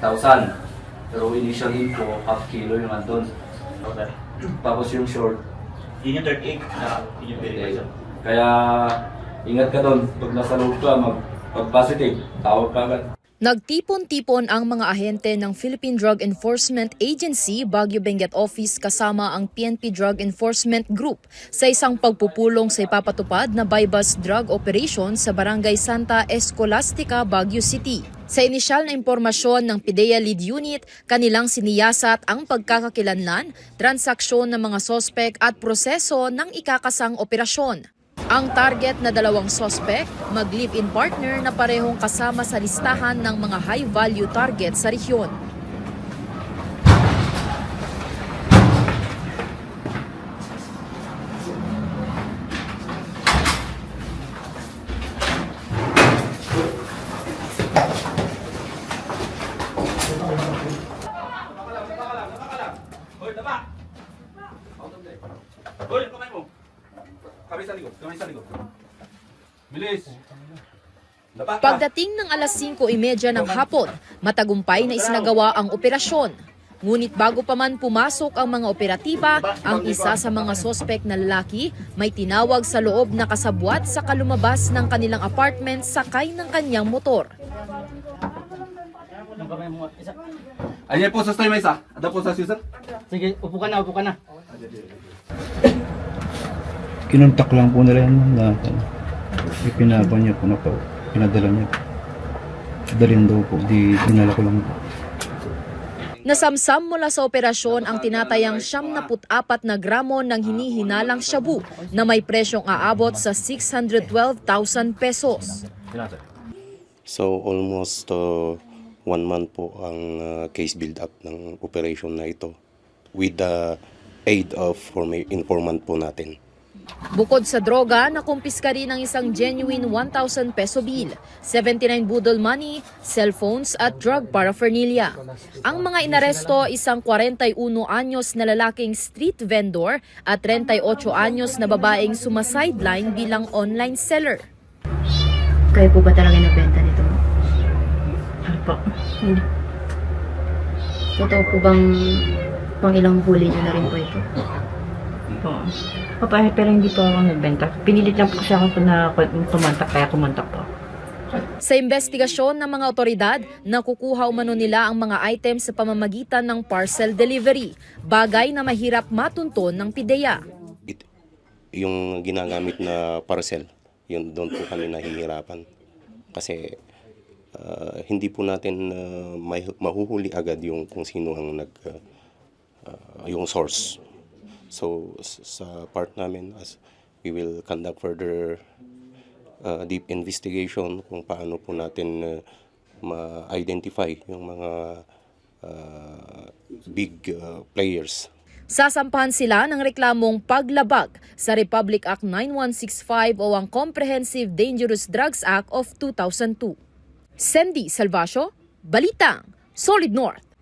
Pero initial info, half kilo yung andun. Okay. Tapos yung short, Yun yung third egg na yun yung verification. kaya ingat ka doon. Pag nasa loob ka, pag positive, tawag ka agad. Nagtipon-tipon ang mga ahente ng Philippine Drug Enforcement Agency Baguio Benguet Office kasama ang PNP Drug Enforcement Group sa isang pagpupulong sa ipapatupad na buy-bust drug operation sa Barangay Santa Escolastica, Baguio City. Sa inisyal na impormasyon ng PIDEA Lead Unit, kanilang siniyasat ang pagkakakilanlan, transaksyon ng mga sospek at proseso ng ikakasang operasyon. Ang target na 2 sospek, mag-live-in partner na parehong kasama sa listahan ng mga high-value target sa rehiyon. Hoy, kamay mo. Kamay sa likod. Bilis. Pagdating ng alas 5:30 ng hapon, matagumpay na isinagawa ang operasyon. Ngunit bago pa man pumasok ang mga operatiba, ang isa sa mga sospek na lalaki may tinawag sa loob na kasabwat sa kalumabas ng kanilang apartment sakay ng kanyang motor. Yung kamay mo, isa. Ayan po sa stay may isa. Ada po sa user. Sige, upo ka na. Kinontak lang po nila yan na ipinaba niya po na po, pinadala niya. Dalhin daw po, dinala ko lang po. Nasamsam mula sa operasyon ang tinatayang 74 na gramo ng hinihinalang shabu na may presyong aabot sa 612,000 pesos. So almost 1 month po ang case build-up ng operation na ito with the aid of informant po natin. Bukod sa droga, nakumpiska rin ang isang genuine 1,000 peso bill, 79 budol money, cellphones at drug paraphernalia. Ang mga inaresto, isang 41 anyos na lalaking street vendor at 38 anyos na babaeng sumasideline bilang online seller. Kayo po ba talaga nagbenta nito? Ano po? Hindi. Totoo po bang pang ilang huli niyo na rin po ito? Po. Pero hindi po ako nagbenta. Pinilit lang po kasi ako na kumontak, kaya kumontak po. Sa investigasyon ng mga otoridad, nakukuha umano nila ang mga items sa pamamagitan ng parcel delivery, bagay na mahirap matunton ng PIDEA. Yung ginagamit na parcel, yun doon po kami nahihirapan. Kasi hindi po natin mahuhuli agad yung kung sino ang yung source. So sa part namin, as we will conduct further deep investigation kung paano po natin ma-identify yung mga big players. Sasampahan sila ng reklamong paglabag sa Republic Act 9165 o ang Comprehensive Dangerous Drugs Act of 2002. Sandy Salvacio, Balitang, Solid North.